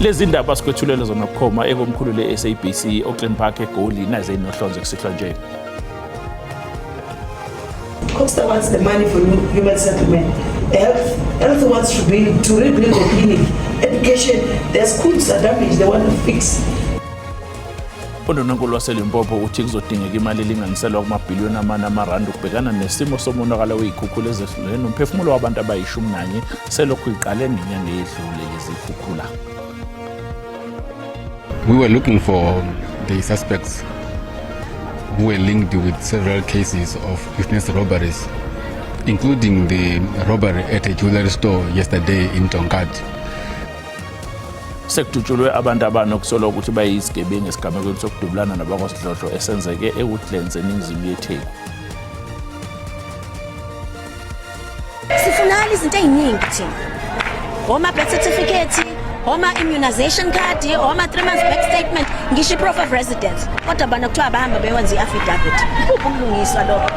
lezi ndaba sikwethulela zona bukhoma ekomkhulu le-SABC Auckland Park eGoli naze inohlonze kusihlwa nje. Costa wants the money for human settlement. Health wants to rebuild the clinic. Education, their schools are damaged, they want to fix. UNdunankulu waseLimpopo uthi kuzodingeka imali elinganiselwa kumabhiliyoni amarandi ukubhekana nesimo somonakalo wezikhukhula ezedlule nomphefumulo wabantu abayishumi nanye selokhu iqale ngenyanga edlule lezikhukhula. We were looking for the suspects who were linked with several cases of business robberies, including the robbery at a jewelry store yesterday in Tonkat. Sekutshulwe abantu abanokusola ukuthi bayizigebengu esigamekweni sokudubulana nabakwasidlodlo esenzeke eWoodlands eningizimu yeTheku. Sifuna izinto eziningi thina. Homa birth certificate, homa immunization card, homa 3 months bank statement, ngisho proof of residence. Kodwa bana kuthiwa bahamba beyenza i-affidavit. Ubulungiswa lokho.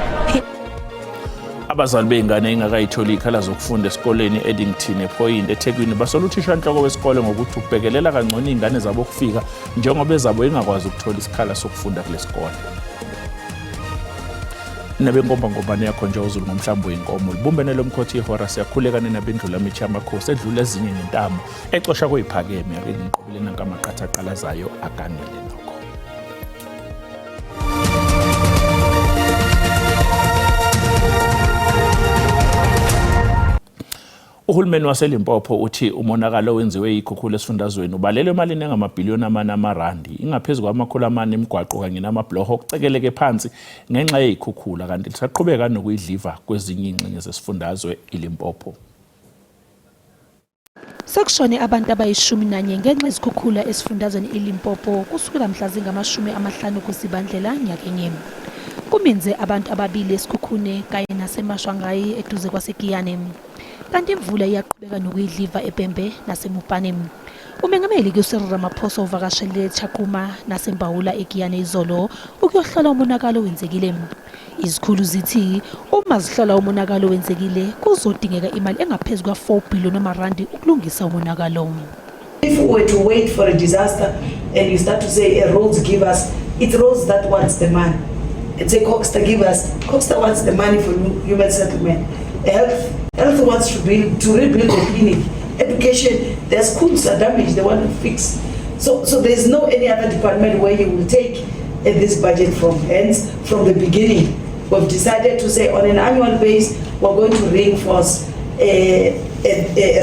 Abazali beingane engakayitholi ikhala zokufunda esikoleni Eddington ePoint eThekwini basola uthishanhloko wesikole ngokuthi ubhekelela kangcono izingane zabo ukufika njengoba ezabo engakwazi ukuthola isikhala sokufunda kule sikole. Nabenkombangobane yakho nje uZulu ngomhlambo wenkomo libumbene lomkhothi ihora siyakhuleka nenabendlula mithi yamakhosi edlula ezinye ngentamo exosha kweyiphakeme ake ngiqobele nankamaqatha aqalazayo aganele nokho. Uhulumeni waseLimpopo uthi umonakalo wenziwe yikhukhula esifundazweni ubalelwe emalini engamabhiliyoni amarandi ingaphezulu kwamakhulu amane emigwaqo kanye namabloho okucekeleke phansi ngenxa yezikhukhula kanti lisaqhubeka nokuyidliva kwezinye ingxenye zesifundazwe iLimpopo. Sekushone abantu abayishumi nanye ngenxa yezikhukhula esifundazweni iLimpopo kusukela mhla zingama-50 kuZibandlela nyakenye. Kuminze abantu ababili esikhukhune kanye nasemashwangayi eduze kwaseGiyane. Kanti imvula iyaqhubeka nokuyidliva eBhembe naseMupane. Umengameli uCyril Ramaphosa uvakashele eTshakuma naseMbawula eGiyane izolo ukuyohlola umonakalo wenzekile. Izikhulu zithi uma zihlola umonakalo wenzekile kuzodingeka imali engaphezulu kwa4 billion amarandi ukulungisa umonakalo. If we were to wait for a disaster and you start to say roads give us, it's roads that wants the money. It's a Costa give us, Costa wants the money for human settlement. Health wants to rebuild the clinic. Education, their schools are damaged, they want to fix. So there's no any other department where you will take this budget from. Hence, from the beginning, we've decided to say on an annual basis, we're going to reinforce a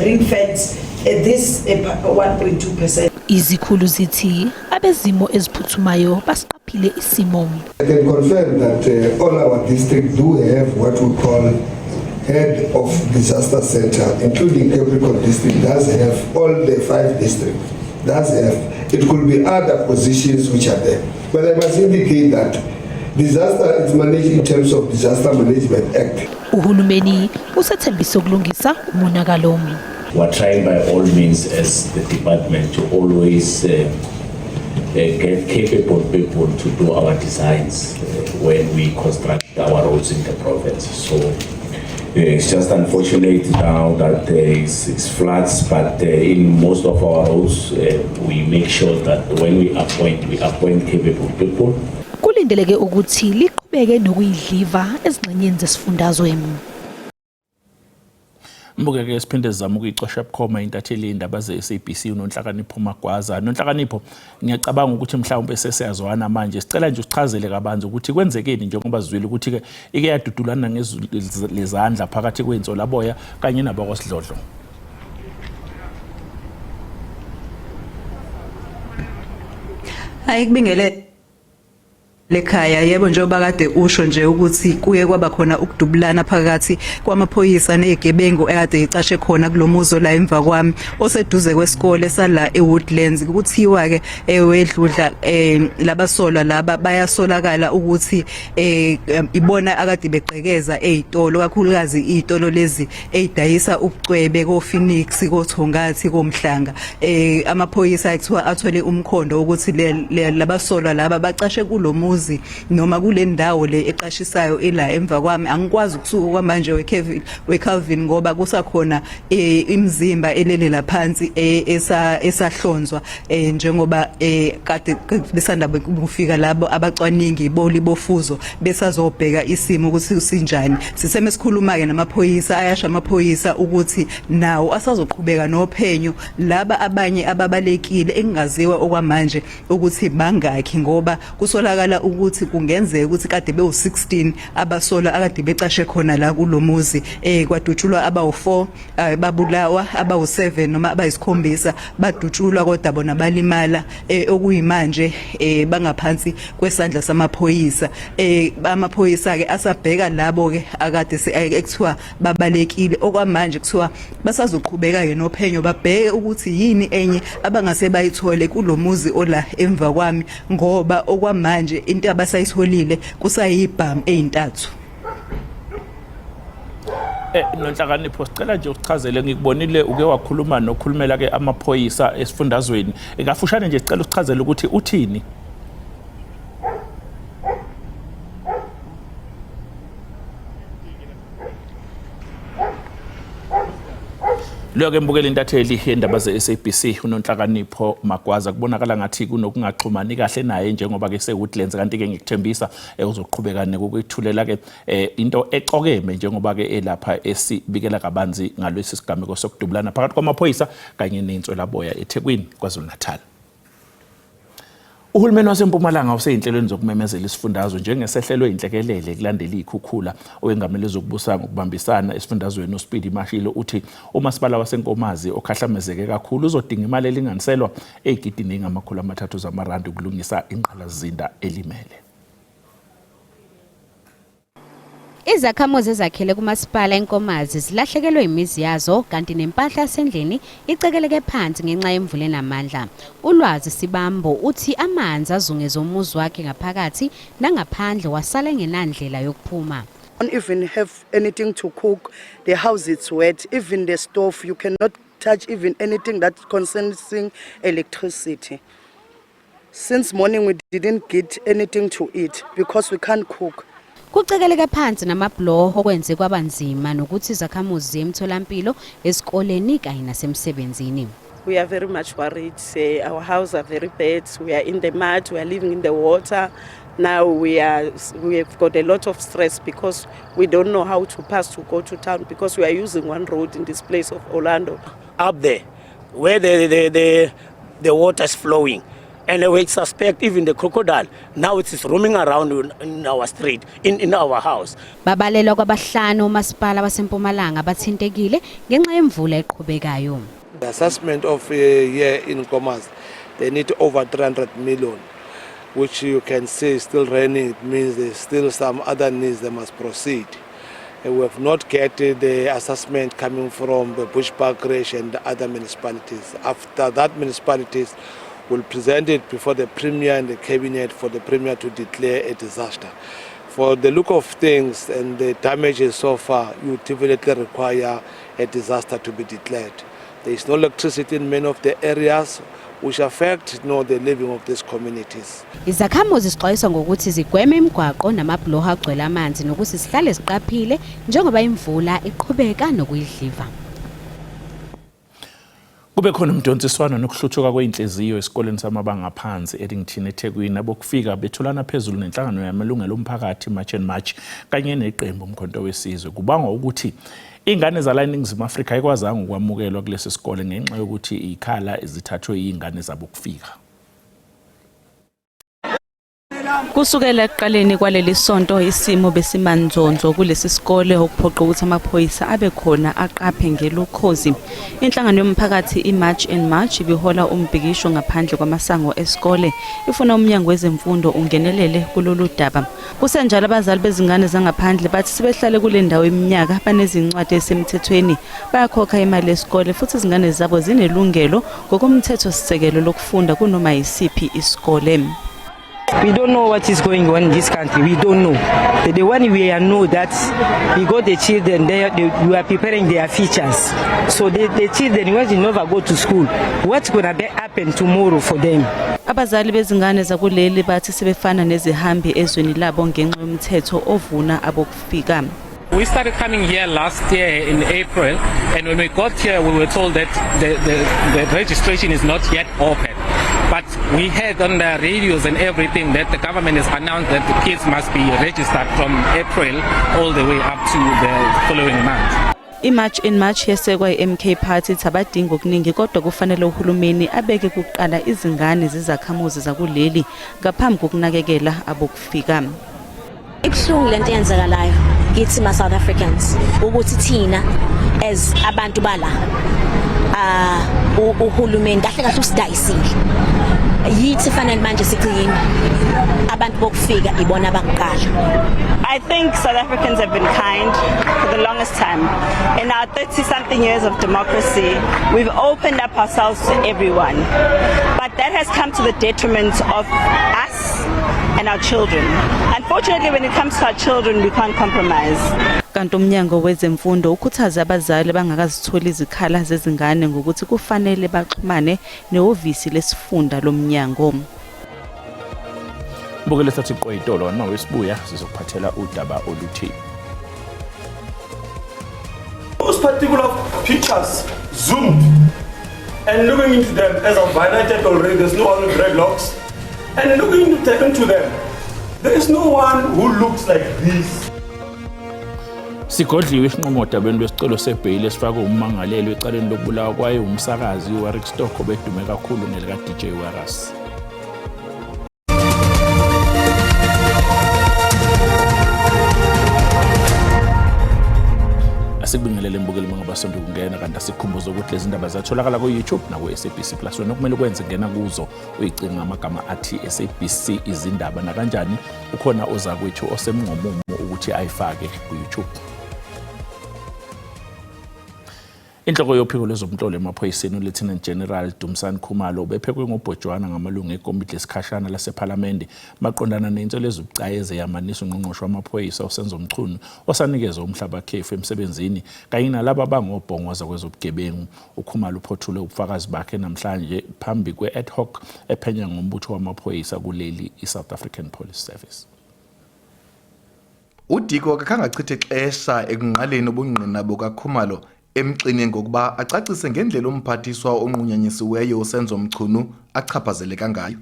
ring fence at this 1.2%. Izikhulu zithi abezimo eziphuthumayo basiqaphile isimo. I can confirm that all our districts do have what we call head of disaster center, including Capricorn district, does have all the 5 districts, does have. It could be other positions which are there. But I must indicate that disaster is managed in terms of Disaster Management Act. Uhulumeni usethembisa ukulungisa umonakalo. We're trying by all means as the department to always get capable people to do our designs when we construct our roads in the province. So it's just unfortunate now that it's floods, but in most of our roads, we make sure that when we appoint capable people. Kulindeleke ukuthi liqhubeke nokuyidliva ezingxenyeni zesifundazwe. Mbukeke siphinde sizama ukuyicosha bukhoma intatheli indaba ze-SABC uNonhlakanipho Magwaza. Nonhlakanipho, ngiyacabanga ukuthi mhlawumbe sesiyazwana manje sicela nje usichazele kabanzi ukuthi kwenzekeni njengoba sizwile ukuthi ke ike yadudulana ngezandla phakathi kwensolaboya kanye nabakwasidlodlo. Ayikubingele lekhaya yebo njengoba kade usho nje ukuthi kuye kwaba khona ukudubulana phakathi kwamaphoyisa nezigebengu ekade icashe khona kulomuzo la emva kwami oseduze kwesikole sala eWoodlands kuthiwa ke ewedludla labasolwa laba bayasolakala ukuthi ibona akade beqhekeza ezitolo kakhulukazi izitolo lezi ezidayisa ubucwebe ko Phoenix ko Thongathi komhlanga amaphoyisa ekuthiwa athole umkhondo ukuthi labasolwa laba bacashe kulomuzo muzi noma kule ndawo le eqashisayo ela emva kwami angikwazi ukusuka kwamanje weCalvin ngoba kusakhona imizimba elele laphansi esahlonzwa njengoba kade besanda kufika labo abacwaningi boli bofuzo besazobheka isimo ukuthi sinjani. Siseme sikhuluma ke namaphoyisa ayasha amaphoyisa ukuthi nawo asazoqhubeka nophenyo laba abanye ababalekile engaziwa okwamanje ukuthi bangakhi ngoba kusolakala ukuthi kungenzeka ukuthi kade bewu16 abasola akade becashe khona la kulomuzi kwadutshulwa abawu4 babulawa abawu7 noma abayisikhombisa badutshulwa kodwa bona balimala okuyimanje bangaphansi kwesandla samaphoyisa. Amaphoyisa ke asabheka labo ke akade ekuthiwa babalekile okwamanje kuthiwa basazoqhubeka ke nophenyo babheke ukuthi yini enye abangase bayithole kulomuzi ola emva kwami ngoba okwamanje into abasayitholile kusayibhamu ezintathu. Nonhlakanipho sicela nje usichazele ngikubonile uke wakhuluma nokhulumela ke amaphoyisa esifundazweni ngafushane nje sicela usichazele ukuthi uthini. Lokho embukela intatheli yendaba ze-SABC uNonhlakanipho Magwaza kubonakala ngathi kunokungaxhumani kahle naye njengoba ke seWoodlands kanti ke ngikuthembisa uzoqhubeka nokukwethulela ke into exokeme njengoba ke elapha esibikela kabanzi ngalesi sigameko sokudubulana phakathi kwamaphoyisa kanye nenswelaboya eThekwini KwaZulu-Natal. Uhulumeni waseMpumalanga useyinhlelweni zokumemezela isifundazwe njengesehlelwe inhlekelele kulandela ikhukhula owengamele zokubusa ngokubambisana esifundazweni uSpeedy Mashilo uthi umasipala waseNkomazi okhahlamezeke kakhulu uzodinga imali elinganiselwa ezigidini ezingama300 zamarandi ukulungisa ingqalazinda elimele. Izakhamuzi ezakhele kumasipala eNkomazi zilahlekelwe imizi yazo kanti nempahla yasendlini icekeleke phansi ngenxa yemvula enamandla. Ulwazi Sibambo uthi amanzi azungeza umuzi wakhe ngaphakathi nangaphandle wasala engenandlela yokuphuma. Don't even have anything to cook, the house is wet, even the stove you cannot touch even anything that concerns electricity. Since morning we didn't get anything to eat because we can't cook. Kucekeleke phansi namablo okwenze kwabanzima nokuthi izakhamuzi zemtholampilo esikoleni kanye nasemsebenzini. We are very much worried. Our house are very bad. We are in the mud. We are living in the water. Now we have got a lot of stress because we don't know how to pass to go to town because we are using one road in this place of Orlando. Up there, where the water is flowing. And we suspect even the crocodile. Now it is roaming around in our street, in our house. Babalelwa kwabahlanu umasipala waseMpumalanga bathintekile ngenxa yemvula eqhubekayo. The assessment of here in Nkomazi, they need over 300 million, which you can say is still running. It means there's still some other needs that must proceed. We have not get the assessment coming from the Bushbuck Reach and the other municipalities. After that, municipalities will present it before the Premier and the Cabinet for the Premier to declare a disaster. For the look of things and the damages so far, you definitely require a disaster to be declared. There is no electricity in many of the areas which affect the living of these communities. Izakhamuzi zixwayiswa ngokuthi zigweme imigwaqo namabloha agcwele amanzi nokuthi sihlale siqaphile njengoba imvula iqhubeka nokuyidliva. Kube khona umdonsiswano nokuhluthuka kweinhliziyo esikoleni samabanga aphansi eRington eThekwini abokufika betholana phezulu nenhlangano yamalungelo omphakathi March and March kanye neqembu umkhonto wesizwe kubangwa ukuthi ingane zala eNingizimu Afrika ayikwazanga ukwamukelwa kulesi sikole ngenxa yokuthi ikhala ezithathwe izingane zabo kufika. Kusukela ekuqaleni kwaleli sonto isimo besimanzonzo kulesi sikole okuphoqa ukuthi amaphoyisa abe khona aqaphe ngelukhozi. Inhlangano yomphakathi iMarch and March ibihola umbhikisho ngaphandle kwamasango esikole ifuna umnyango wezemfundo ungenelele kulolu daba. Kusenjalo abazali bezingane zangaphandle bathi sibehlale kule ndawo iminyaka banezincwadi esemthethweni bayakhokha imali yesikole futhi izingane zabo zinelungelo ngokomthetho sisekelo lokufunda kunoma yisiphi isikole. We don't know what is going on in this country. We don't know. The one we know that we got the children there, we are preparing their futures. So the children, when they never go to school, what's going to happen tomorrow for them? Abazali bezingane zakuleli bathi sebefana nezihambi ezweni labo ngenxa yomthetho ovuna abokufika. We started coming here last year in April, and when we got here, we were told that the registration is not yet open. But we heard on the radios and everything that the government has announced that the kids must be registered from April all the way up to the following month. I-March in March yesekwa i-MK Party tabadinga okuningi kodwa kufanele uhulumeni abeke kuqala izingane zezakhamuzi zakuleli ngaphambi kokunakekela abokufika. Ibhlungu lento eyenzakalayo kithi ma South Africans ukuthi thina as abantu bala uhulumeni kahle kahle usidayisile yithi fanele manje sicini abantu bokufika ibona bakuqala. I think South Africans have been kind for the longest time. In our 30-something years of democracy, we've opened up ourselves to everyone. But that has come to the detriment of us and our children. Unfortunately, when it comes to our children, we can't compromise. Kanti umnyango wezemfundo ukhuthaza abazali bangakazitholi izikhala zezingane ngokuthi kufanele baxhumane nehhovisi lesifunda lomnyango. Mbukele sathi qoyitolo nawesibuya sizokuphathela udaba oluthi. Those particular pictures zoomed and looking into them, as I've highlighted already, there's no one with dreadlocks, and looking into them, there is no one who looks like this. Sigodliwe isinqumo odabeni lwesicelo sebhayili esifakwe ummangaleli ecaleni lokubulawa kwaye umsakazi uWarrick Stokho bedume kakhulu nelika DJ Warras. Asikubingelele mbukeli mangabasonto kungena kanti asikhumbuzo ukuthi lezi ndaba zatholakala ku YouTube na ku SABC Plus. Wena kumele ukwenze ngena kuzo uyicinga amagama athi SABC izindaba na kanjani ukhona oza kwethu osemnqomumo ukuthi ayifake ku YouTube. Inhloko yophiko lwezomhlolo emaphoyiseni uLieutenant General Dumsani Khumalo ubephekwe ngobhojwana ngamalungu ekomiti lesikhashana lasePhalamende maqondana nensolo ezibucayeze yamanisa ungqongqoshe wamaphoyisa uSenzo Mchunu osanikezwe umhlaba khefu emsebenzini kanye nalabo abangobhongwaza kwezobugebengu. uKhumalo uphothule ubufakazi bakhe namhlanje phambi kwe-ad hoc ephenya ngombutho wamaphoyisa kuleli iSouth African Police Service. uDiko akangachithe ixesha ekunqaleni ubungqina bukaKhumalo emxine ngokuba acacise ngendlela umphathiswa onqunyanyisiweyo uSenzo Mchunu achaphazeleka ngayo.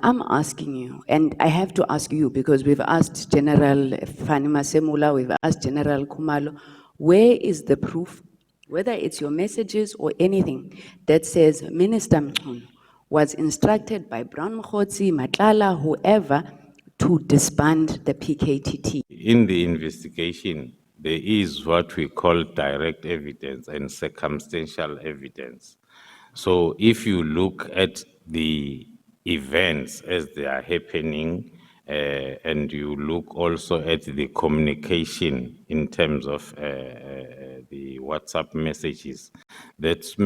I'm asking you, and I have to ask you because we've asked General Fani Masemula, we've asked General Khumalo, where is the proof, whether it's your messages or anything, that says Minister Mchunu was instructed by Brown Mkhotsi, Matlala, whoever, to disband the PKTT? In the investigation, there is what we call direct evidence and circumstantial evidence. So if you look at the events as they are happening, and you look also at the communication in terms of the WhatsApp messages, that's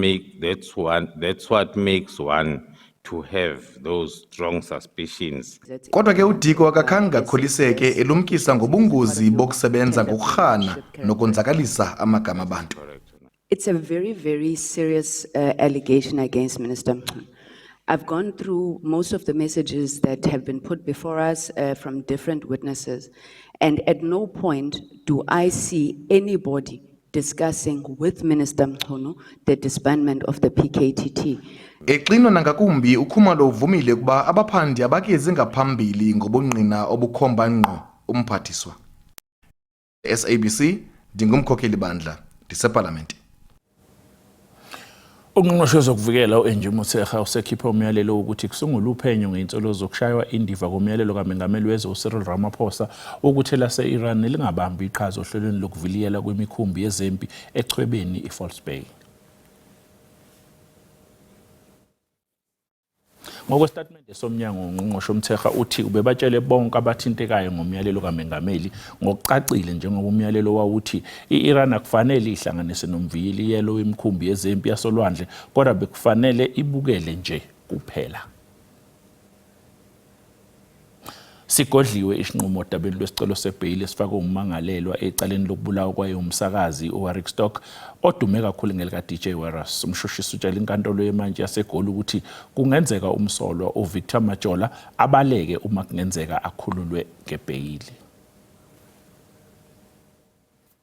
what makes one to have those strong suspicions. Kodwa ke uDiko akakhange akholiseke elumkisa ngobungozi bokusebenza ngokukhana nokonzakalisa amagama abantu. It's a very, very serious allegation against Minister Mchunu. I've gone through most of the messages that have been put before us from different witnesses, and at no point do I see anybody discussing with Minister Mchunu the disbandment of the PKTT. Exino nangakumbi uKhumalo uvumile kuba abaphandi abakezi ngaphambili ngobungqina obukhomba ngqo umphathiswa. SABC ndingumkhokheli bandla ndiseParliament. Ungqongqoshe wezokuvikela uAngie Motshekga usekhipha umyalelo ukuthi kusungulwe uphenyo ngeintsolo zokushaywa indiva komyalelo kaMengameli wezwe uCyril Ramaphosa ukuthi lase-Iran lingabambi iqhaza ohlelweni lokuviliyela kwemikhumbi yezempi echwebeni iFalse Bay. Ngokwestatement somnyango ungqongqoshe uMthekga uthi ubebatshele bonke abathintekayo ngomyalelo kaMengameli ngokucacile njengoba umyalelo wawuthi iIran akufanele ihlanganise nomvikeli wemikhumbi yezempi yasolwandle kodwa bekufanele ibukele nje kuphela. Sigodliwe isinqumo dabeni lwesicelo sebheyili esifakwe umangalelwa ecaleni lokubulawa kwaye umsakazi uWarwick Stock odume kakhulu ngelika DJ Waras. Umshushisi utshela inkantolo yemanje yaseGoli ukuthi kungenzeka umsolwa uVictor Majola abaleke uma kungenzeka akhululwe ngebheyili.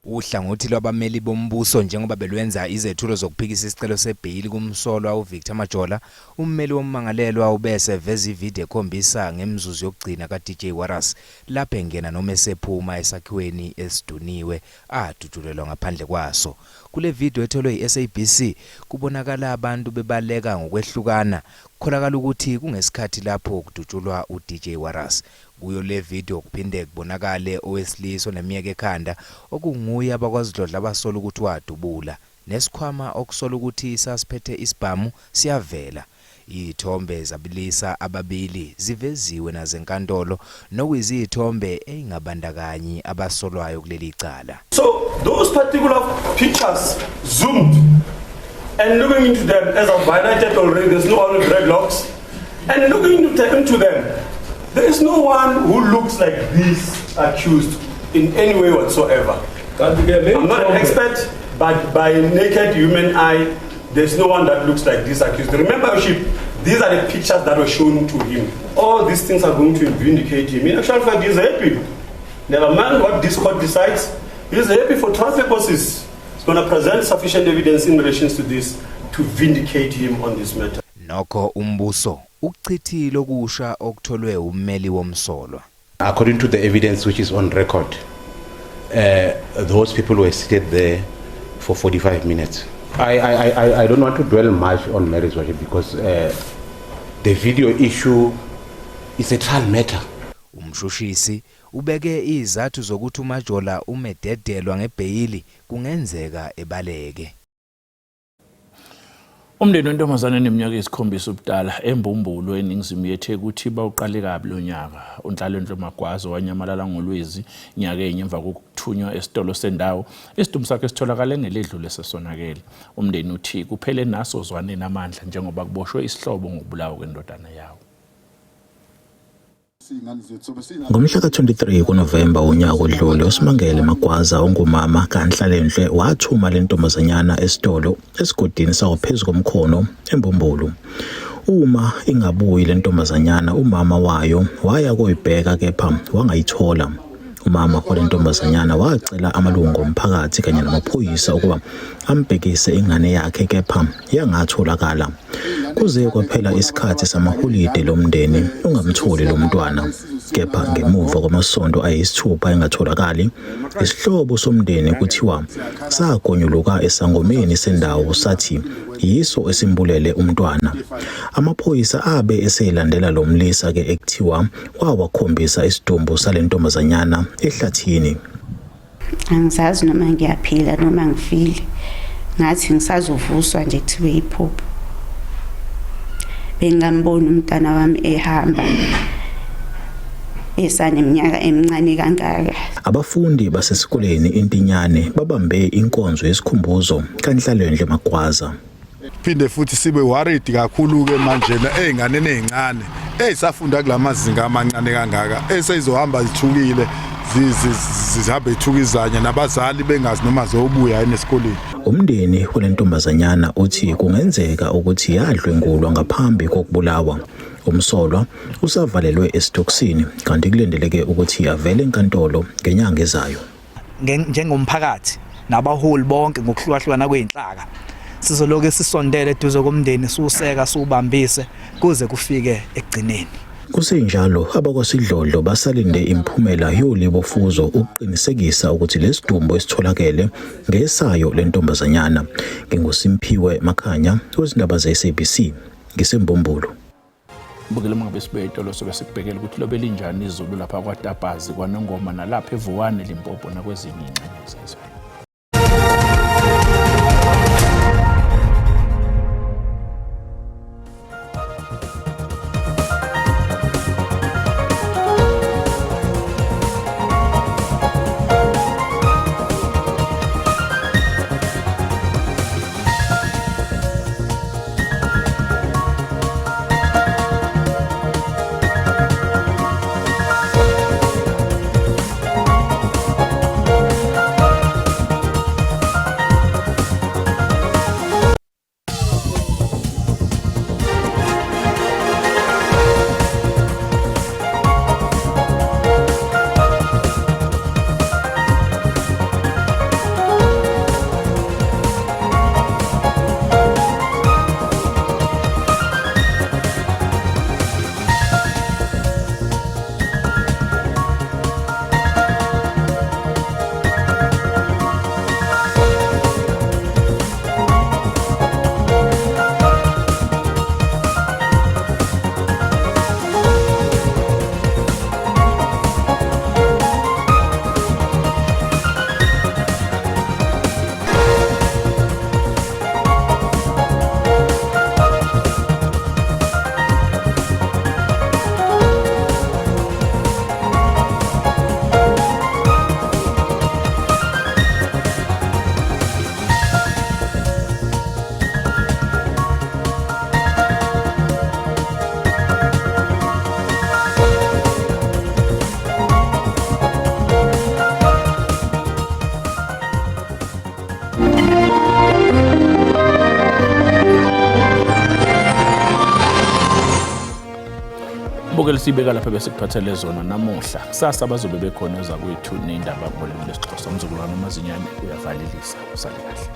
Uhlangothi lwabameli bombuso njengoba belwenza izethulo zokuphikisa isicelo sebheyili kumsolwa uVictor Majola, ummeli wommangalelwa ubese veza ivideo ekhombisa ngemzuzu yokugcina kaDJ Waras lapho engena noma esephuma esakhiweni esiduniwe adutshulelwa ngaphandle kwaso. Kule video etholwe yiSABC kubonakala abantu bebaleka ngokwehlukana, kukholakala ukuthi kungesikhathi lapho kudutshulwa uDJ Waras. Kuyo le video kuphinde kubonakale owesilisa oneminyaka ekhanda okunguye abakwaZidlodla abasola ukuthi wadubula nesikhwama okusola ukuthi sasiphethe isibhamu siyavela. Izithombe zabilisa ababili ziveziwe nazenkantolo nokuyizithombe eingabandakanyi abasolwayo kuleli cala. So those particular pictures zoomed and looking into them, as I've highlighted already, there's no one with dreadlocks, and looking into them, there is no one who looks like this accused in any way whatsoever. I'm not an expert, but by naked human eye, there's no one that looks like this accused. Remember, these are the pictures that were shown to him. All these things are going to vindicate him. In actual fact, he's happy. Never mind what this court decides, he's happy for trial purposes. He's going to present sufficient evidence in relation to this to vindicate him on this matter. Nokho umbuso ukuchithile okusha okutholwe ummeli womsolwa. According to the evidence which is on record, those people were seated there for 45 minutes. I don't want to dwell much on Mary's worship because the video issue is a trial matter. Umshushisi ubeke izathu zokuthi uMajola umededelwa ngebheyili kungenzeka ebaleke. Umndeni wentombazane eneminyaka esikhombisa ubudala eMbumbulo eningizimu yeTheku uthi bawuqale kabi lo nyaka. uNhlalendle Magwaza wanyamalala ngoLwezi nyaka enye emva kokuthunywa esitolo sendawo. Isidumbu sakhe sitholakala ngeledlule esesonakele. Umndeni uthi kuphele naso zwaneni amandla njengoba kuboshwe isihlobo ngokubulawa kwendodana yawo. Ngomhla ka-23 kuNovemba unyaka odlule, uSimangele Magwaza ongumama kaNhlalendle wathuma le ntombazanyana esitolo esigodini sawophezu komkhono eMbumbulo. Uma ingabuyi le ntombazanyana, umama wayo waya kuyibheka kepha wangayithola. Umama kwale ntombazanyana wacela amalungu omphakathi kanye namaphoyisa ukuba ambhekise ingane yakhe kepha yangatholakala. Kuze kwaphela isikhathi samaholide lomndeni ungamtholi lo mntwana. Kepha ngemuva kwamasonto ayisithupha engatholakali, isihlobo somndeni kuthiwa sagonyuluka esangomeni sendawo sathi yiso esimbulele umntwana. Amaphoyisa abe eselandela lo mlisa ke ekuthiwa kwawakhombisa isidumbu sale ntombazanyana ehlathini. Angizazi noma ngiyaphila noma ngifile, ngathi ngisazovuswa nje kuthiwe iphupho. Bengambona umntana wami ehamba esaneminyaka emincane kangaka. Abafundi basesikoleni iNtinyane babambe inkonzo yesikhumbuzo kaNhlalendle Magwaza. Phinde futhi sibe worried kakhulu ke manje einganeni ezincane ezisafunda kulamazinga amancane kangaka eseyizohamba zithukile zihambe ithukizanya nabazali bengazi noma zobuya esikoleni. Umndeni kulentombazanyana uthi kungenzeka ukuthi yadlwengulwa ngaphambi kokubulawa. Umsolwa usavalelwe esitokisini kanti kulendeleke ukuthi avele enkantolo ngenyanga ezayo. Njengomphakathi nabaholi bonke ngokuhlukahlukana kweinhlaka sizoloke sisondele eduze komndeni siuseka siubambise kuze kufike ekugcineni. Kusenjalo abakwaSidlodlo basalinde imphumela yolibofuzo ukuqinisekisa ukuthi lesidumbu esitholakele ngesayo lentombazanyana. NginguSimphiwe Makhanya wezindaba zeSABC ngiseMbumbulo. Bukele mangabe sibeyitolo sobe sikubhekela ukuthi lobe linjani izulu lapha kwaDabazi kwaNongoma nalapha eVuwane Limpopo nakwezinye ingxenye zezwe. zonke lesibeka lapha bese kuphathele zona namuhla. Kusasa bazobe bekhona oza kwethu nendaba ngolimi lesiXhosa. Umzukulwane uMazinyane uyavalelisa. Usale kahle.